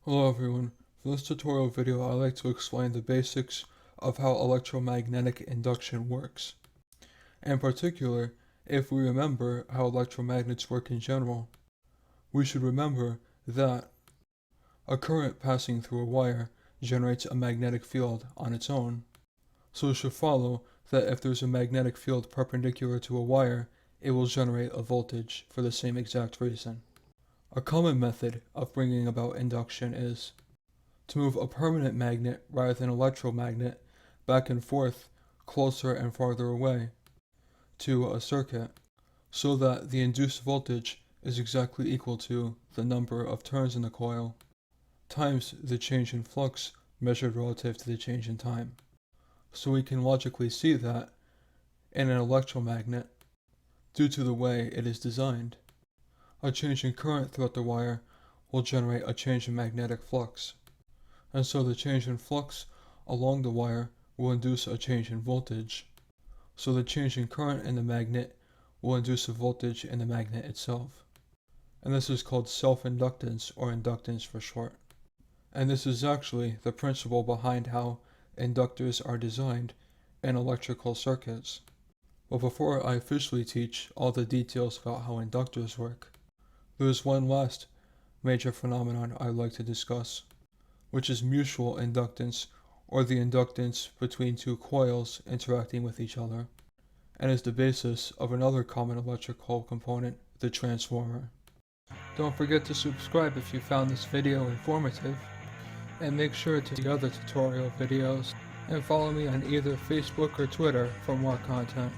Hello everyone, for this tutorial video I'd like to explain the basics of how electromagnetic induction works. In particular, if we remember how electromagnets work in general, we should remember that a current passing through a wire generates a magnetic field on its own. So it should follow that if there's a magnetic field perpendicular to a wire, it will generate a voltage for the same exact reason. A common method of bringing about induction is to move a permanent magnet rather than electromagnet back and forth, closer and farther away to a circuit, so that the induced voltage is exactly equal to the number of turns in the coil times the change in flux measured relative to the change in time. So we can logically see that in an electromagnet, due to the way it is designed, a change in current throughout the wire will generate a change in magnetic flux, and so the change in flux along the wire will induce a change in voltage, so the change in current in the magnet will induce a voltage in the magnet itself. And this is called self-inductance, or inductance for short. And this is actually the principle behind how inductors are designed in electrical circuits. But before I officially teach all the details about how inductors work, there is one last major phenomenon I'd like to discuss, which is mutual inductance, or the inductance between two coils interacting with each other, and is the basis of another common electrical component, the transformer. Don't forget to subscribe if you found this video informative, and make sure to see other tutorial videos, and follow me on either Facebook or Twitter for more content.